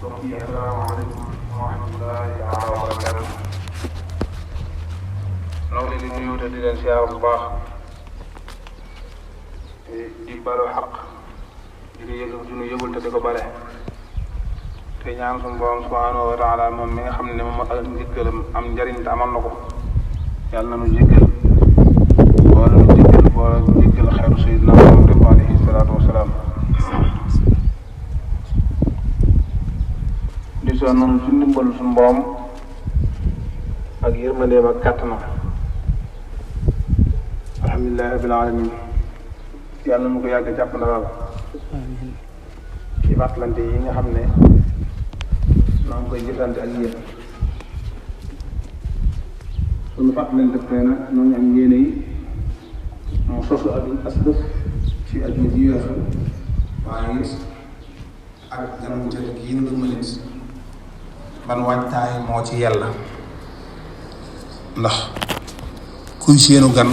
asalaamaaleykum wa rahmatullahi taala wa barakaatu. noo ngi leen di nuyu te di leen siyaar bu baax di balu xaq di nu yëgul te di ko bale te ñaan suñu borom subhanahu wa taala moom mi nga xam ne moom ak njëkkalam am njariñ te amal na ko yàlla na nu jéggal wala nu jéggal wala nu jéggal xeetu sayyidina Muhammad alayhi salaatu wasalaam di sonn noonu su ndimbal suñu borom ak yërmandeem ak kàttanam alhamdulillahi rabbil alamin yàlla na ko yàgg jàpp ndalal ci fàttalante yi nga xam ne noo ngi koy jëflante ak yéen suñu fàttalante tey nag noo ngi am yéene yi moo sosu ak aslëf ci àdduna ji weesu waaye ak ganam tëdd gi yéen nga mënit ban waajtaay moo ci yàlla ndax kuy seenu gan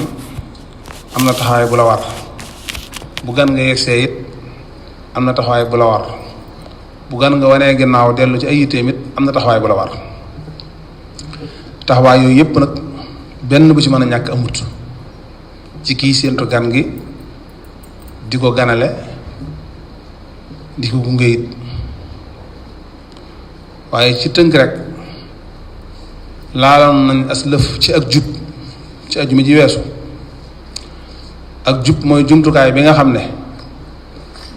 am na taxawaay bu la war bu gan nga yegsee it am na taxawaay bu la war bu gan nga wanee ginnaaw dellu ci ay yitteem it am na taxawaay bu la war taxawaay yooyu yëpp nag benn bu ci mën a ñàkk amut ci kii séentu gan gi di ko ganale di ko gunge it waaye ci tënk rek laaloon nañ as lëf ci ak jub ci ajuma ji weesu ak jub mooy jumtukaay bi nga xam ne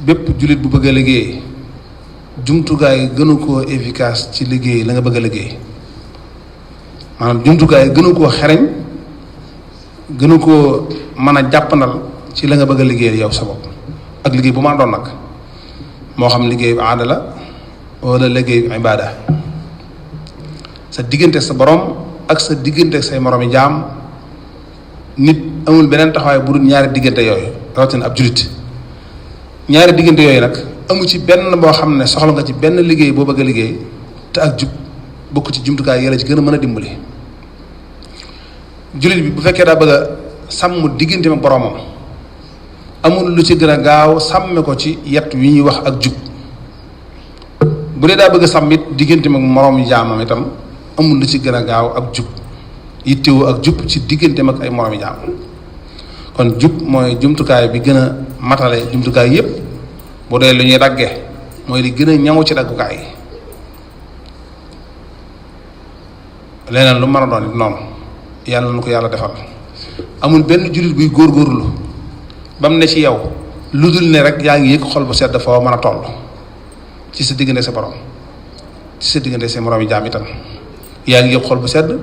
bépp jullit bu bëgg a liggéey jumtukaay gënu koo efficace ci liggéey la nga bëgg a liggéey maanaam jumtukaay gënu koo xereñ gënu koo mën a jàppandal ci la nga bëgg a liggéey yow sa bopp ak liggéey bu ma doon nag moo xam liggéeyu aada la wala liggéeyu ibaada sa diggante sa borom ak sa diggante say moromi jaam nit amul beneen taxawaay bu dul ñaari diggante yooyu rawatina ab jullit ñaari diggante yooyu nag amu ci benn boo xam ne soxla nga ci benn liggéey boo bëgg a liggéey te ak jub bokk ci jumtukaay yàlla ci gën a mën a dimbali jullit bi bu fekkee daa bëgg a sàmm diggante ak boromam amul lu ci gën a gaaw sàmme ko ci yett wi ñuy wax ak jub bu dee daa bëgg a sàmm it diggante ak moroom jaamam itam amul lu ci gën a gaaw ak jub yittewoo ak jub ci diggante ak ay moroom jaam kon jub mooy jumtukaay bi gën a matale jumtukaay yépp bu dee lu ñuy dagge mooy li gën a ñaw ci daggukaay yi leneen lu mën a doon it noonu yàlla na ko yàlla defal amul benn jullit buy góorgóorlu ba mu ne ci yow lu dul ne rek yaa ngi yëg xol bu sedd foo mën a toll ci sa diggante sa borom ci sa diggante sa moroom yi jaam itam yaa ngi yëg xol bu sedd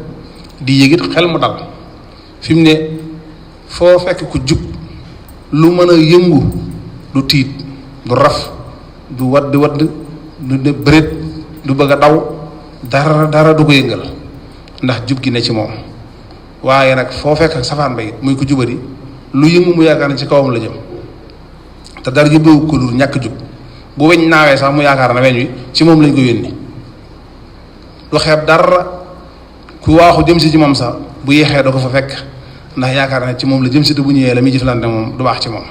di yëg it xel mu dal fi mu ne foo fekk ku jub lu mën a yëngu du tiit du raf du wadd du ne bëreet du bëgg a daw dara du ko yëngal ndax jub gi ne ci moom waaye nag foo fekk safaan ba it muy ko jubari lu yëngu mu yaakaar ne ci kawam la jëm te dara yëbbewu ko lu ñàkk jub bu weñ naawee sax mu yaakaar na weñ wi ci moom lañ ko yónni du xeeb dara ku waaxu jëm si ci moom sax bu yéexee doo ko fa fekk ndax yaakaar ne ci moom la jëm si te bu ñëwee la muy jëflante moom du baax ci moom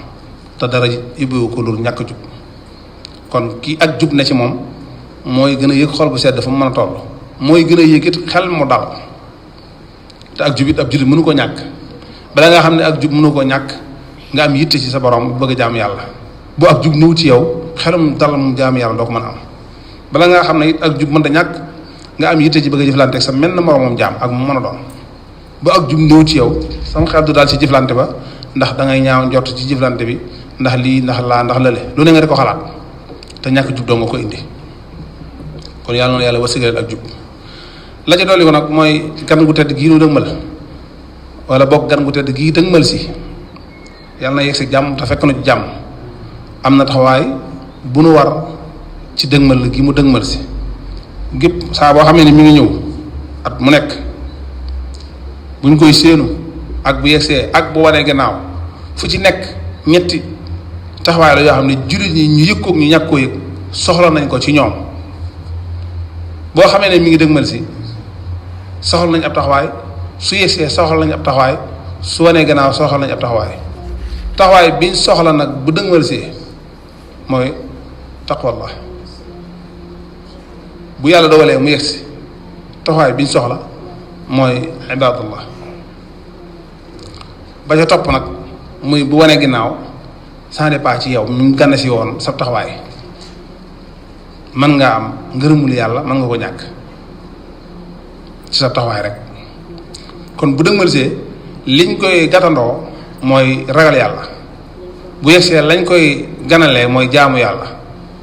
te dara yëbbewu ko lu ñàkk jub kon kii ak jub ne ci moom mooy gën a yëg xol bu sedd fu mu mën a toll mooy gën a yëg it xel mu dal te ak jub it ab jullit mënu ko ñàkk bala nga xam ne ak jub mënu ko ñàkk nga am yitte ci sa borom bu bëgg a jaam yàlla bu ak jub ñëw ci yow xelum dal mu jaam yàlla doo ko mën a am bala nga xam ne it ak jub mënta ñàkk nga am yitte ci bëgg a jëflante ak sa menn moromam jaam ak mu mën a doon bu ak jub ñëw ci yow sama xel du daal ci jëflante ba ndax da ngay ñaaw njort ci jëflante bi ndax lii ndax laa ndax lële lu ne nga di ko xalaat te ñàkk jub doo nga ko indi kon yàlla noonu yàlla wërsëgal ak jub la ca dolli ko nag mooy gan gu tedd gii nu dëgmal wala bokk gan gu tedd gii dëgmal si yàlla na yegg si jàmm te fekk na ci jàmm am na taxawaay bu nu war ci dëgmal gi mu dëgmal si gépp saa boo xamee ne mi ngi ñëw at mu nekk buñ koy séenu ak bu yegsee ak bu wanee gannaaw fu ci nekk ñetti taxawaay la yoo xam ne jullit ñi ñu yëg koog ñu ñàkk koo yëg soxla nañ ko ci ñoom boo xamee ne mi ngi dëgmal si soxla nañ ab taxawaay su yegsee soxla nañ ab taxawaay su wanee gannaaw soxla nañ ab taxawaay biñ soxla nag bu dëgmal si mooy taqwallah bu yàlla dogalee mu yegsi taxawaay bi ñu soxla mooy ibadullah. ba ca topp nag muy bu wane ginnaaw ça dépend ci yow mu gànna si woon sa taxawaay mën nga am ngërëmul yàlla mën nga ko ñàkk ci sa taxawaay rek. kon bu dëgmalsee liñ koy gàttandoo mooy ragal yàlla, bu yegsee lañ koy ganalee mooy jaamu yàlla.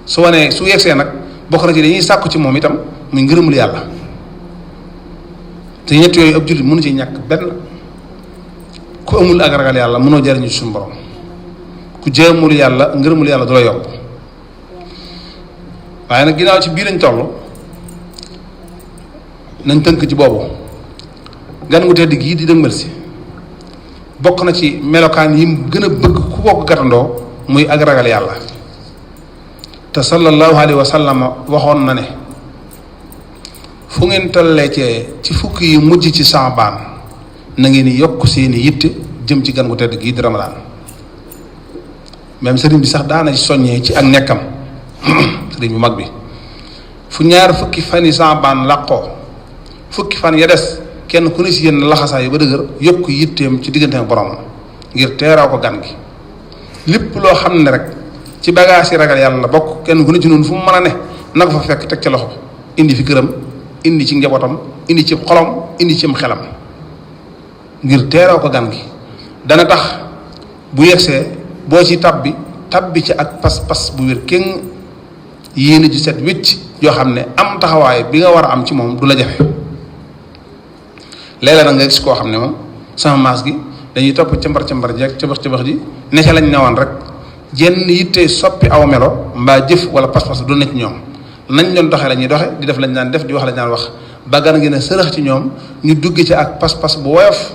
su yegsee nag bokk na ci dañuy sàkku ci moom itam muy ngërëmul yàlla, te ñett yooyu ab jullit mënu ci ñàkk benn. ku amul ak ragal yàlla mënoo jariñu ci suñu borom, ku jaamul yàlla ngërëmul yàlla du la yomb. waaye nag ginnaaw ci biir lañ toll nañ tënk ci boobu gan gu tedd gii di dëgmal si bokk na ci melokaan yi mu gën a bëgg ku ko gàttandoo muy ak ragal yàlla. te sallallahu alayhi wa sallam waxoon na ne fu ngeen tollee ci fukk yi mujj ci Saabaan na ngeen di yokk seeni yitte jëm ci gan gu tedd gii di Ramadaan. même sëriñ bi sax daana ci soññee ci ak nekkam sëriñ bu mag bi fu ñaar fukki fan yi Saabaan làqoo fukki fan ya des kenn ku ne si yéen laxasaa yu ba dëgër yokk yitteem ci digganteem borom ngir teeraaw ko gan gi. lépp loo xam ne rek ci bagage yi ragal yàlla la bokk, kenn ku ne ci noonu fu mu mën a ne na ko fa fekk teg ca loxo indi fi këram indi ci njabootam indi ci xolom indi ci xelam ngir teeraaw ko gan gi. dana tax bu yegsee boo ci tabbi ci ak pas-pas bu wér kéng yéene ju set wécc yoo xam ne am taxawaay bi nga war a am ci moom du la jafe. léeg-léeg nag nga gis koo xam ne moom sama maas gi dañuy topp cëmbar jeeg cëbax ji ne ca lañ newoon rek jenn yitte soppi aw melo mbaa jëf wala pas-pas du ne ci ñoom nañ doon doxee la ñuy doxe di def lañ daan def di wax lañ daan wax ba gan gi ne sërëx ci ñoom ñu dugg ci ak pas-pas bu woyof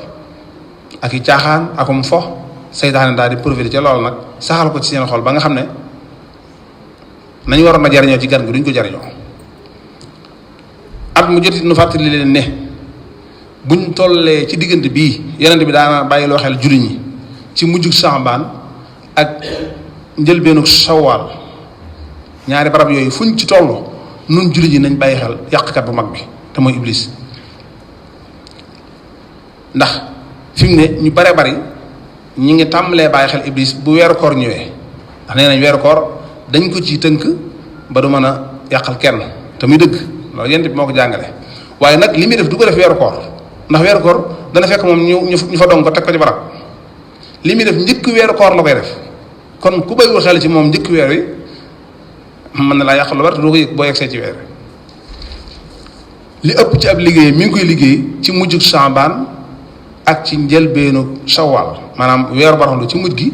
ak i caaxaan akum fo seytaane daal di profité ca loolu nag saxal ko ci seen xol ba nga xam ne nañu waroon a jariñoo ci gan gi duñ ko jariñoo. at mu jotit nu fàttali leen ne buñ tollee ci diggante bii yonent bi daana bàyyi loo xel jullit ñi ci mujjug Saabaan ak njëlbeenu Sawaal, ñaari barab yooyu fuñ ci toll nun jullit ñi nañ bàyyi xel yàqkat bu mag bi te mooy Iblis. ndax fi mu ne ñu bare bari ñi ngi tàmbalee bàyyi xel Iblis bu weeru koor ñëwee, ndax nee nañ weeru koor dañ ko ci tënk ba du mën a yàqal kenn te muy dëgg loolu yonent bi moo ko jàngale. waaye nag li muy def du ko def weeru koor, ndax weeru koor dana fekk moom ñu fa dong ko teg ko ci barab. li muy def njëkk weeru koor la koy def, kon ku bàyyiwul xel ci moom njëkk weer wi mën na laa yàq lu bari te doo ko yëg boo yegsee ci weer wi. li ëpp ci ab liggéey mi ngi koy liggéey ci mujjug Saabaan ak ci njëlbeenu Sawaal, maanaam weeru baraxlu ci mujj gi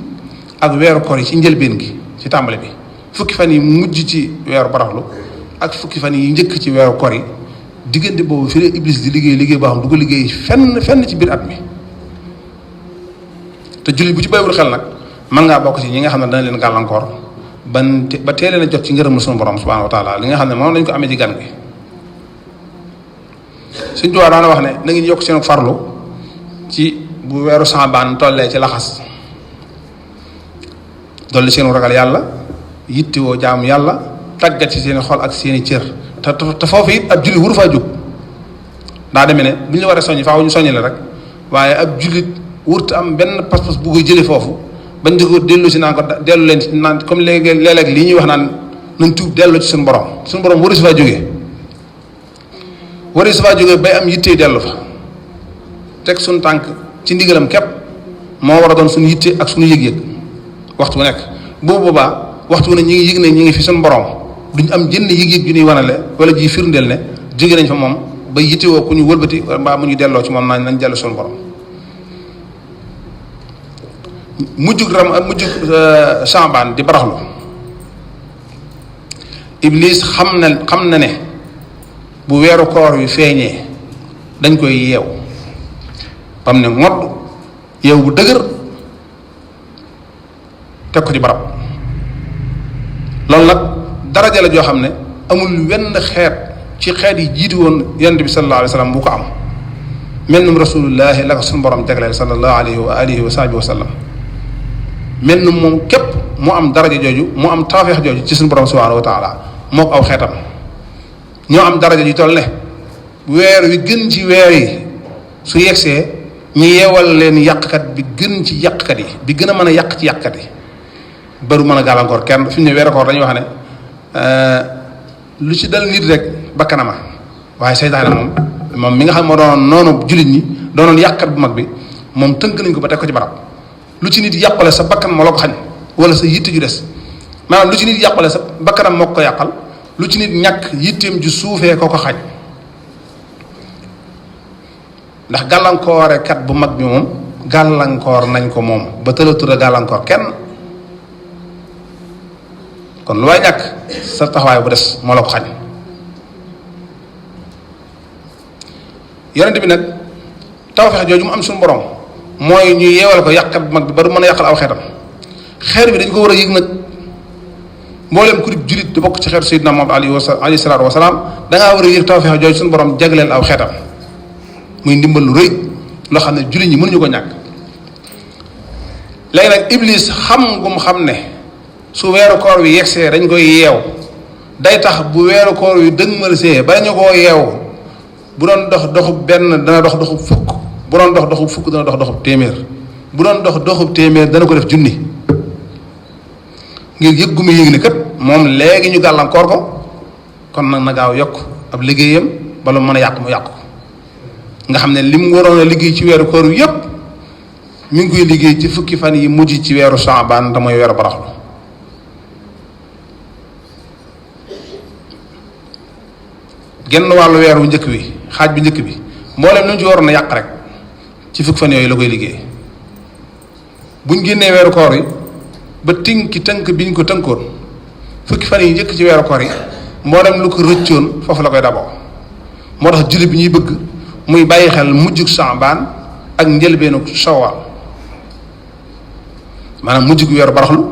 ak weeru koor yi ci njëlbeen gi ci tàmbali bi. fukki fan yi mujj ci weeru baraxlu ak fukki fan yi njëkk ci weeru koor yi diggante boobu fi la Iblis di liggéey boo xam du ko liggéey fenn ci biir at mi. te jullit bu ci bàyyiwul xel nag mën ngaa bokk ci ñi nga xam ne dana leen gàllankoor ba teelee na jot ci ngërëmul sunu borom subhanahu wa taala li nga xam ne moom lañ ko amee ci gan gi. Sëñ Tuubaa daana wax ne na ngeen yokk seen farlu ci bu weeru Saabaan tollee ci laxas dolli seenu ragal yàlla yittewoo jaamu yàlla tàggat ci seeni xol ak seeni cër te foofu it ab jullit wuru faa jóg. daa demee ne bu ñu la war a soññ faaw ñu soññ la rek, waaye ab jullit wurtu am benn pas-pas bu koy jëlee foofu bañ di ko dellu si naan ko dellu leen ci naan comme léeg-léeg lii ñuy wax naan nañ tuub dellu ci suñu borom waru si faa jógee bay am yittee dellu fa teg suñu tànk ci ndigalam képp moo war a doon suñu yitte ak suñu yëg-yëg waxtu bu nekk. boobu boobaa waxtu wu ne ñi ngi yëg ne ñi ngi fi suñu borom duñ am jënn yëg-yëg ju ñuy wanale wala ji firndeel ne jóge nañ fa moom ba yittewoo ku ñu wëlbati mbaa mu ñu delloo ci moom nañ dellu suñu borom. mujjug Saabaan di baraxlu Iblis xam na ne bu weeru koor wi feeñee dañ koy yeew bam ne ngodd yeew bu dëgër teg ko ci barab. loolu nag daraja la joo xam ne amul wenn xeet ci xeet yi jiitu woon yonent bi sallallahu alayhi wa sallam bu ko am mel num rasulullahi la ko suñu borom jagleel sallallahu alayhi wa alihi wa sahbihi wa sallam. mel num moom képp mu am daraja jooju mu am tawfeex jooju ci suñu borom subhanahu wa taala mook aw xeetam. ñoo am daraja yu toll ne weer wi gën ci weer yi su yegsee ñu yeewal leen yàqkat bi gën ci yàqkat yi bi gën a mën a yàq ci yàqkat yi baru mën a gàllankoor kenn fi mu ne weeru koor dañuy wax ne lu ci dal nit rek bakkanama waaye seytaane moom mi nga xam moo doonoon noonu jullit ñi doonoon yàqkat bu mag bi moom tënk nañ ko ba teg ko ci barab lu ci nit yàqale sa bakkan moo la ko xañ wala sa yitte ju des maanaam lu ci nit yàqale sa bakkanam moo ko yàqal lu ci nit ñàkk yitteem ju suufee ko xañ ndax gàllankoore kat bu mag bi moom gàllankoor nañ ko moom ba tëlatura gàllankoor kenn kon lu waay ñàkk sa taxawaay bu des moo la ko xañ yonent bi nag tawfeex jooju mu am suñu borom mooy ñu yeewal ko yàqkat bu mag bi ba du mën a yàqal aw xeetam xeer bi dañ ko war a yëg nag mboolem ku di julit di bokk ci xeetu Seydina Muhammad alayhi salaatu wa salaam dangaa war a yëg tawfeex jooju suñu borom jagleel aw xeetam muy ndimbal lu rëy loo xam ne jullit ñi mënuñu ko ñàkk. léegi nag Iblis xam gu mu xam ne su weeru koor wi yegsee dañ koy yeew day tax bu weeru koor wi dëgmal see bala ñu koo yeew bu doon dox doxub benn dana dox doxub fukk bu doon dox doxub fukk dana dox doxub téeméer bu doon dox doxub téeméer dana ko def junni ngir yëg gu mu yëg ne kat moom léegi ñu gàllankoor ko kon nag na gaaw yokk ab liggéeyam bala mën a yàq mu yàqu nga xam ne li mu waroon a liggéey ci weeru koor wi yépp mi ngi koy liggéey ci fukki fan yi mujj ci weeru Saabaan te mooy weeru baraxlu genn wàllu weer wu njëkk wi xaaj bi njëkk bi mboolem lu ñu ci waroon a yàq rek ci fukki fan yooyu la koy liggéey buñ génnee weeru koor yi ba tënk biñ ko tënkoon fukki fan yi njëkk ci weeru koor yi mboolem lu ko rëccoon foofu la koy daboo moo tax jullit bi ñuy bëgg muy bàyyi xel mujjug Saabaan ak njëlbeenu Sawaal maanaam mujjug weeru baraxlu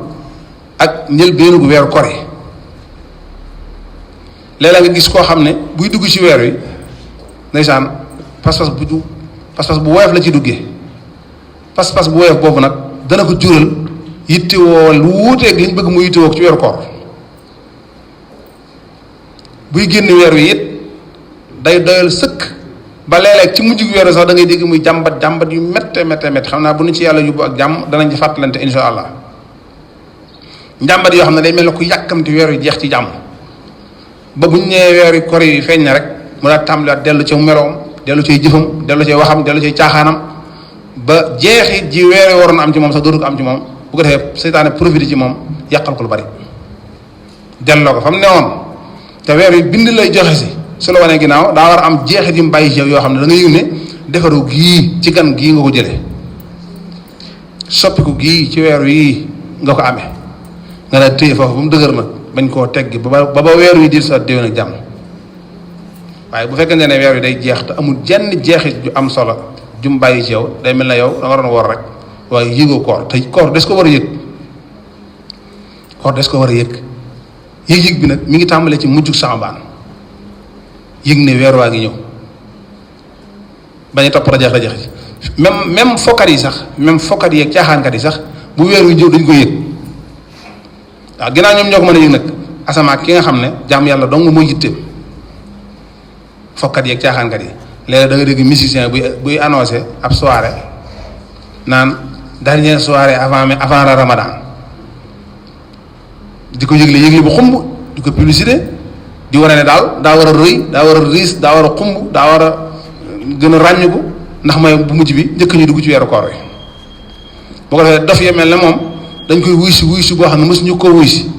ak njëlbeenu weeru koor yi léeg-léeg nga gis koo xam ne buy dugg ci weer wi ndeysaan pas-pas bu woyof la ci duggee pas-pas bu woyof boobu nag dana ko jural yittewoo lu wuuteeg liñ bëgg mu yittewoo ci weeru koor buy génn weer wi it day doyal sëkk ba léeg-léeg ci mujj weeru sax da ngay dégg muy jàmbat yu métte xam naa bu nu ci yàlla yóbbu ak jàmm danañ ci fàttalante insha allah njàmbat yoo xam ne day mel ne ku yàkkamti weer wi jeex ci jàmm ba bu ñu ñëwee weeru koor yi feeñ na rek mu daal tàmbaliwaat dellu ci meloom dellu ci jëfam dellu ci waxam dellu ci caaxaanam ba jeexit ji weer wi waroon am ci moom sax dootu ko am ci moom bu ko defee seytaane profité ci moom yàqal ko lu bari delloo ko fa mu newoon te weer wi bind lay joxe si su la wanee ginnaaw daa war a am jeexit yu mu bàyyi ci yow yoo xam ne da nga yëg ne defaru gii ci gan gii nga ko jëlee soppiku gii ci weer wi nga ko amee nga daal téye foofu ba mu dëgër nag bañ koo teggi ba weer wi di sa déwén ak jàmm waaye bu fekkente ne weer wi day jeex te amul jenn jeexit ju am solo ju mu bàyyi ci yow day mel na yow da nga doon wor rek waaye yëgoo koor te koor des ko war a yëg koor des ko war a yëg yëg-yëg bi nag mi ngi tàmbalee ci mujjug Saabaan yëg ne weer waa ngi ñëw bañ a topp rajax ji même fokkat yi sax même fokkat yi ak caaxaankat yi sax bu weer wi ñëw dañ ko yëg waaw ginnaaw ñoom ñoo ko mën a yëg nag asamaa ki nga xam ne jaam yàlla dong mooy yitteem fokkat yi ak caaxaankat yi léeg-léeg da nga dégg musicien buy annoncé ab soirée naan dernière soirée avant Ramadan di ko yëgle bu xumb di ko publicité di wane ne daal daa war a rëy daa war a riis daa war a xumb daa war a gën a ràññiku ndax mooy bu mujj bi njëkk ñu dugg ci weeru koor wi boo ko defee dof ya mel ne moom dañ koy wuy si boo xam ne mësuñu ko wuy si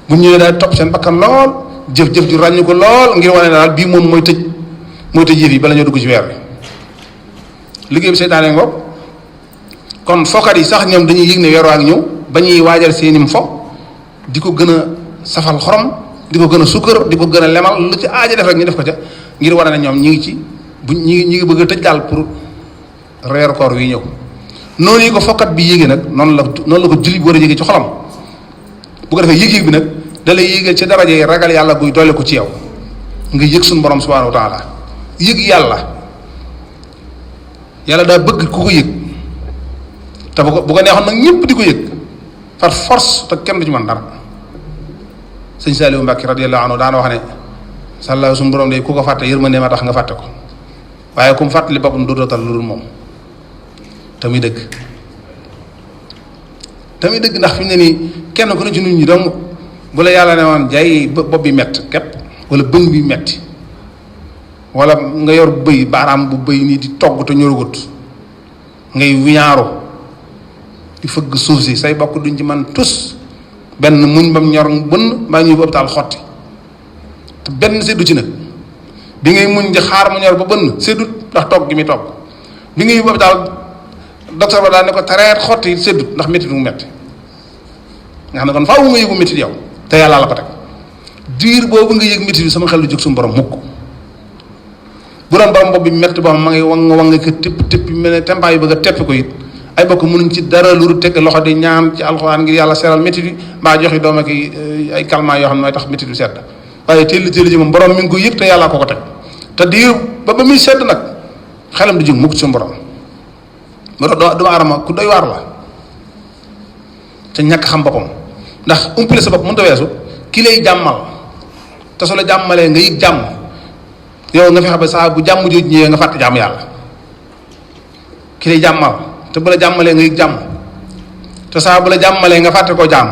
bu ñëwee daal topp seen bakkan lool jëf ju ràññiku lool ngir wane ne daal bii moom mooy tëj yëf yi bala ñoo dugg ci weer wi liggéey bi seytaane ngoog kon fokkat yi sax ñoom dañuy yëg ne weer waa ngi ñëw ba ñuy waajal seenim fo di ko gën a safal xorom di ko gën a sukkër di ko gën a lemal lu ci aaja def rek ñu def ko ca ngir wane ne ñoom ñi ngi ci ñi ngi bëgg a tëj daal pour reeru koor wi ñëw noonu yi ko fokkat bi yéegee nag noonu la ko jullit bi war a yéegee ci xolam bu ko defee yëg-yëg bi nag da lay yéegee ci daraja yi ragal yàlla guy dolli ko ci yow nga yëg suñu borom subhanahu wa taala yëg yàlla daa bëgg ku ko yëg te bu ko neexoon nag ñëpp di ko yëg par force te kenn du ci mën dara sëñ Saliou Mbacke radiyallahu anhu daana wax ne sàllaaw suñu borom de ku ko fàtte yërmande ma tax nga fàtte ko waaye ku mu fàttali boppam du dootal lu dul moom te muy dëgg ndax fi mu ne nii kenn ku ne ci nit ñi donc bu la yàlla ne woon jaay bopp bi mett képp wala bëñ bi metti wala nga yor bëy baaraam bu bëy nii di togg te ñorugut ngay wiñaaru di fëgg suuf si say bokk duñ ci man tus benn muñ bam ñor bënn mbaa ñuy bu hôpital xotti te benn seddu ci nag bi ngay muñ di xaar mu ñor ba bënn seddut ndax togg gi muy togg bi ngay bu hôpital docteur ba daal ne ko tareet xotti seddut ndax métti du mu metti nga xam ne kon faaw nga yëgu métti yow te yàlla la ko teg diir boobu nga yëg métti bi sama xel lu jóg suñu borom mukk bu doon borom bopp bi métti boo xam ma ngay wanga ko tëpp mel ne tempaa yu bëgg a teppi ko it ay bokk mënuñ ci dara lu teg loxo di ñaan ci alxuraan ngir yàlla seeral métti bi mbaa joxi doom ak ay calmants yoo xam ne mooy tax métti bi sedd waaye telli ji moom borom mi ngi ko yëg te yàlla ko teg te diir ba muy sedd nag xelam du jóg mukk suñu borom moo tax doomu aadama ku doy waar la te ñàkk xam boppam ndax umpale sa bopp mënut a weesu ki lay jàmmal te su la jàmmalee nga yëg jàmm yow nga fexe ba saa bu jàmm jooju ñëwee nga fàtte jàmm yàlla ki lay jàmmal te bu la jàmmalee nga yëg jàmm te saa bu la jàmmalee nga fàtte koo jàmm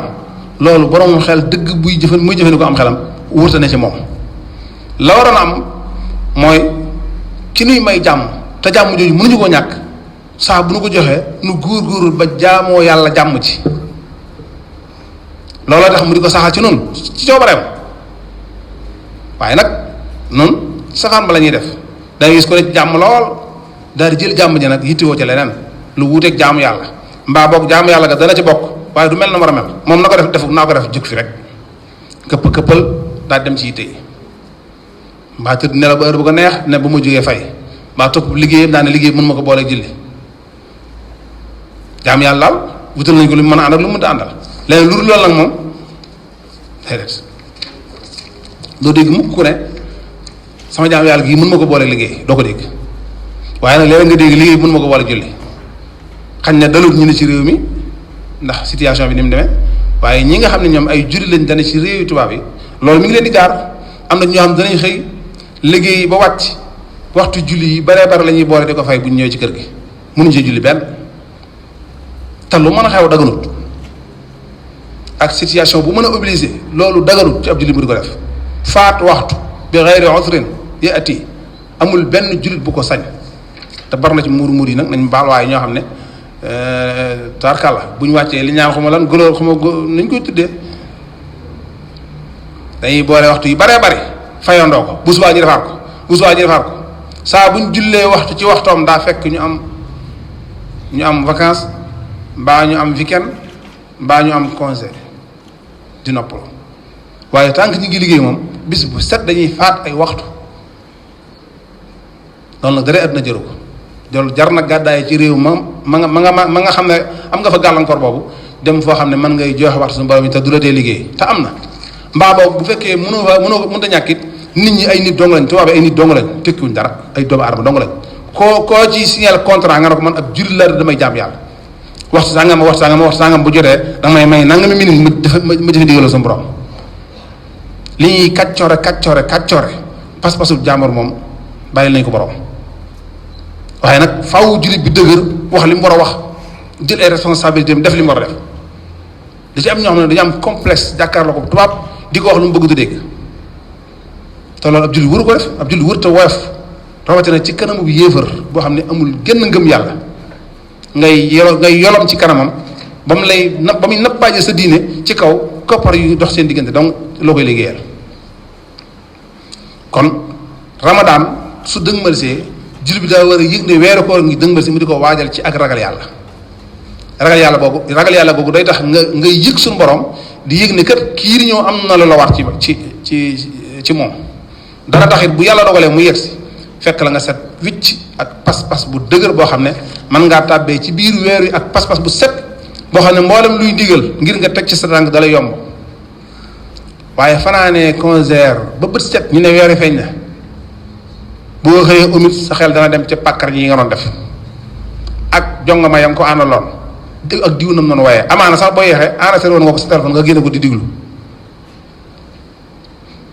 loolu borom xel dëgg muy jëfandikoo am xelam wurte na ci moom la waroon a am mooy ki nuy may jàmm te jàmm jooju mënuñu koo ñàkk saa bu nu ko joxee nu góor-góorlu ba jaamoo yàlla jàmm ci looloo tax mu di ko saxal ci noonu ci coobareem waaye nag noonu safaan ba la ñuy def dangay gis ko ne jàmm lool daal di jël jàmm ji nag yittewoo ca leneen lu wuuteeg jaamu yàlla mbaa boog jaamu yàlla ga dana ci bokk waaye du mel na war a mel moom na ko def naa ko def jóg fi rek këppal daal dem ci yitte yi mbaa tëdd nelaw ba heure bu ko neex ne bu ma jógee fay mbaa topp liggéeyam daa ne liggéey mën ma ko booleeg julli jaamu yàlla daal wutal nañ ko lu mu mën a ànd ak lu mu mënta àndal leneen lu dul loolu nag moom déedéet doo dégg mukk ku ne sama jaamu yàlla gii mën ma ko booleeg liggéey doo ko dégg waaye nag léeg nga dégg liggéey mën ma ko booleeg julli xañ ne dalut ñu ne ci réew mi ndax situation bi ni mu demee waaye ñi nga xam ne ñoom ay julli lañ dane ci réew yu tubaab yi loolu mi ngi leen di gaar am na ñoo xam danañ xëy liggéey ba wàcc waxtu julli yi baree bare la ñuy boole di ko fay bu ñu ñëwee ci kër gi mënuñ ci julli benn te lu mën a xew daganut ak situation bu mën a obligé loolu daganut ci ab julli bu di ko def faat waxtu bi xayri usrin yati amul benn jullit bu ko sañ te bar na ci muur yi nag nañ baal waaye ñoo xam ne tarkalla bu ñu wàccee li ñaan xuma lan gëlóor xuma nañ koy tuddee dañuy boole waxtu yi baree bari fayandoo ko bu subaa ñu defaat ko saa bu ñu jullee waxtu ci waxtoom daa fekk ñu am vacances mbaa ñu am weekend mbaa ñu am congé di noppaloo waaye tant que ñu ngi liggéey moom bis bu set dañuy faat ay waxtu loolu nag dara àddina jëru ko loolu jar na gàddaay ci réew ma nga xam ne am nga fa gàllankoor boobu dem foo xam ne mën ngay joxe waxtu suñu borom yi te du la dee liggéey te am na mbaa boobu bu fekkee mënut a ñàkk it nit ñi ay nit dong lañ tubaab ay nit dong lañ tekkiwuñ dara ay doomu aadama dong lañ koo ci signé contrat nga ne ko man ab jullit la damay jaam yàlla waxtu sangam bu jotee danga may nangami minute ma jëfe ndigal suñu borom li ñuy kaccoore pas-pasu jàmbur moom bàyyi nañ ko borom waaye nag faaw jullit bi dëgër wax li mu war a wax jël ay responsabilité def li mu war a def da ci am ñoo xam ne dañu am complexe jàkkaarloo ko tubaab di ko wax lu mu bëgg du dégg te loolu ab jullit wëru ko def ab jullit wër te woyof rawatina ci kanamu bi yéefar boo xam ne amul genn ngëm yàlla ngay yolom ci kanamam ba muy nappaaje sa diine ci kaw koppar yu dox seen diggante donc loo koy liggéeyal kon Ramadan su dëgmalsee jullit bi daa war a yëg ne weeru koor ngi dëgmalsee mu di ko waajal ci ak ragal yàlla boobu day tax ngay yëg suñu borom di yëg ne kat kii di ñëw am na la war ci moom dara taxit bu yàlla dogalee mu yegsi fekk la nga set wicc ak pas-pas bu dëgër boo xam ne mën ngaa tàbbee ci biir weer wi ak pas-pas bu set boo xam ne mboolem luy digal ngir nga teg ci sa tànk dalay yomb waaye fanaanee concert ba bët set ñu ne weer wi feeñ na boo xëyee umit sa xel dana dem ca pàkkar yi nga doon def ak jongama yam ko àndaloon ak diw nam noonu waaye amaana sax boo yeexee enregistré woon nga ko sa téléphone nga génne ko di diglu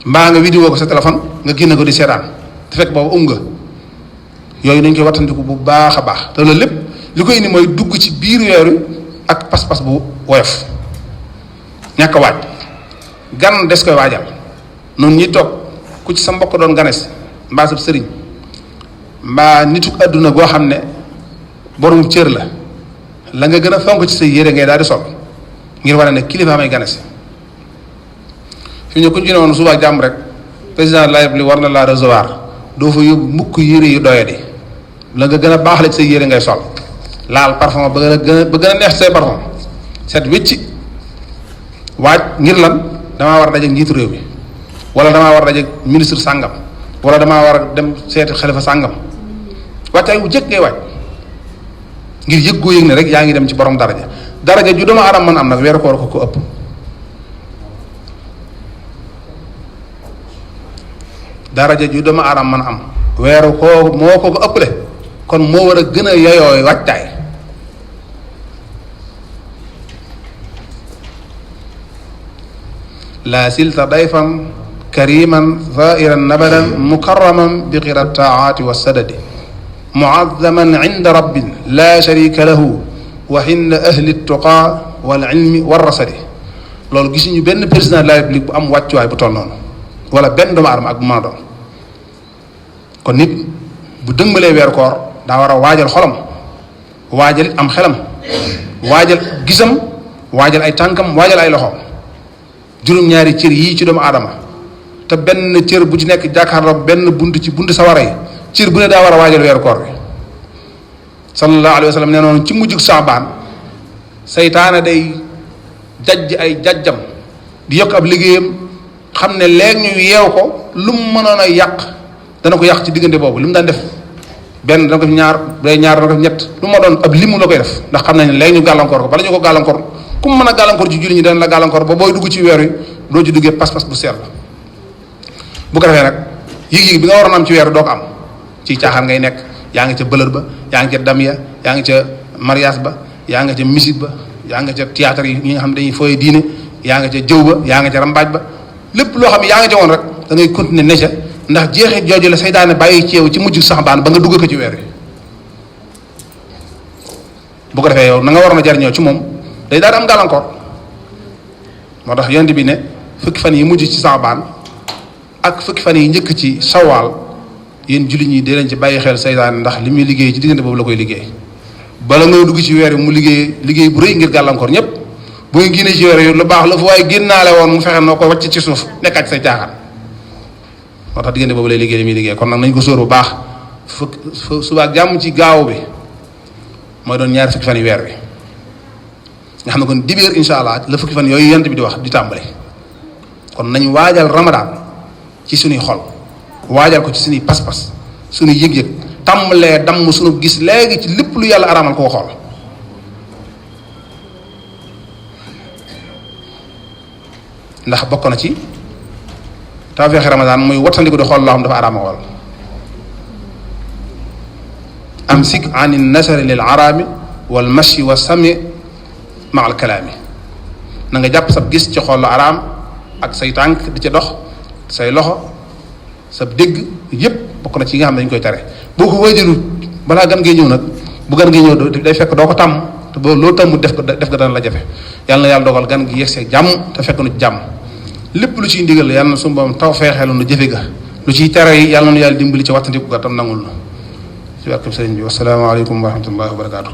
mbaa nga vidéo ko sa téléphone nga génne ko di seetaan te fekk boobu nga yooyu dañ koy wattandiku bu baax a baax te loolu lépp li koy indi mooy dugg ci biir weer wi ak pas-pas bu woyof ñàkk a waaj gan des koy waajal noonu ñi toog ku ci sa mbokk doon ganes mbaa sab sëriñ mbaa nitu àdduna goo xam ne borom cër la nga gën a fonk ci sa yére ngay daal di sol ngir wane ne kilifa may ganes fi ñu ko ñu ne woon suba jàmm rek président de la République war na laa recevoir doo fa yóbbu mukk yére yu doyadi la nga gën a baaxale ci sa yére ngay sol laal parfum ba gën a neex say parfum set wicci waaj ngir lan damaa war a dajeek njiitu réew mi wala damaa war a dajeek ministre sàngam wala damaa war a dem seeti xalifa sàngam wàccaay wu jëkk ngay waaj ngir yëg goo yëg ne rek yaa ngi dem ci borom daraja ju doomu aadama mën am nag weeru koor ko ëpp daraja ju doomu aadama mën am weeru koo moo ko ëpple kon moo war a gën a yeyooy wàccaay laa silta dayfan kariman zairan nabadan mukarraman bi qira taati wa sadadi muazzaman inda rabbin la sharika lahu wa inda ahli tuqa wal ilmi war rasadi loolu gisuñu benn président de la république bu am wàccuwaay bu toll noonu wala benn doomu aadama ak bu mën a doon kon nit bu dëgmalee weeru koor daa war a waajal xolam waajal am xelam waajal gisam waajal ay tànkam waajal ay loxoom juróom-ñaari cër yii ci doomu aadama te benn cër bu ci nekk jàkkaarloo benn bunt ci bunt sawara yi cër bu ne daa war a waajal weeru koor bi sallallahu alayhi wa sallam nee noonu ci mujjug saabaan seytaane day jajj ay jajjam di yokk ab liggéeyam xam ne léegi ñu yeew ko lu mu mënoon a yàq dana ko yàq ci diggante boobu li mu daan def benn dana ko fi ñaar day ñaar dana ko fi ñett lu ma doon ab limu la koy def ndax xam nañ ne léegi ñu gàllankoor ko bala ñu ko gàllankoor ku mu mën a gàllankoor ci julli ñi dana la gàllankoor ba booy dugg ci weer wi doo ci duggee pas-pas bu sell bu ko defee nag yëg-yëg bi nga waroon am ci weer doo ko am ci caaxaan ngay nekk yaa ngi ca bëlër ba yaa ngi ca damiya yaa ngi ca mariage ba yaa nga ca musique ba yaa nga ca théâtre yi ñi nga xam ne dañuy fooy diine yaa nga ca jëw ba yaa nga ca rambaaj ba lépp loo xam ne yaa nga ca woon rek da ngay continuer ne ca ndax jeexit jooju la saytaane bàyyi ceew ci mujj saxbaan ba nga dugg ko ci weer wi bu ko defee yow na nga waroon a jariñoo ci moom day daal di am gàllankoor moo tax yonent bi ne fukki fan yi mujj ci saxbaan ak fukki fan yi njëkk ci sawaal yéen jullit ñi di leen ci bàyyi xel saytaane ndax li muy liggéey ci diggante boobu la koy liggéey bala nga dugg ci weer wi mu liggéey bu rëy ngir gàllankoor ñëpp bu nga génnee ci weer wi lu baax la fu waaye génnaale woon mu fexe noo ko wàcc ci suuf nekkaat say caaxaan moo tax diggante boobu lay liggéey li muy liggéey kon nag nañ ko sóor bu baax subaak jàmm ci gaaw bi mooy doon ñaari fukki fan yi weer wi nga xam ne kon dibéer insha allah la fukki fan yooyu yent bi di wax di tàmbale kon nañ waajal ramadaan ci suñuy xol waajal ko ci suñuy pas-pas suñuy yëg-yëg tàmbalee damm suñu gis léegi ci lépp lu yàlla araamal koo xool ndax bokk na ci tawfeexi ramadaan muy wattandiku di xool loo xam dafa araama xool amsik an nasari lil araami wal mashi wa sami ma al kalaami na nga jàpp sab gis ci xool lu araam ak say tànk di ca dox say loxo sab dégg yépp bokk na ci yi nga xam ne dañ koy tere boo ko wëjëlu balaa gan ngay ñëw nag bu gan ngay ñëw day fekk doo ko tàmm te boo loo tàmm def ko dana la jafe yàlla na yàlla dogal gan gi yegsee jàmm te fekk nu jàmm lépp lu ciy ndigal yàlla na suñu borom taw feexeelu nu jëfe ga lu ciy tere yi yàlla na yàlla dimbali ci wattandiku ga tam nangul na ci barkeb sëriñ bi wasalaamaaleykum wa rahmatullahi wa barakaatu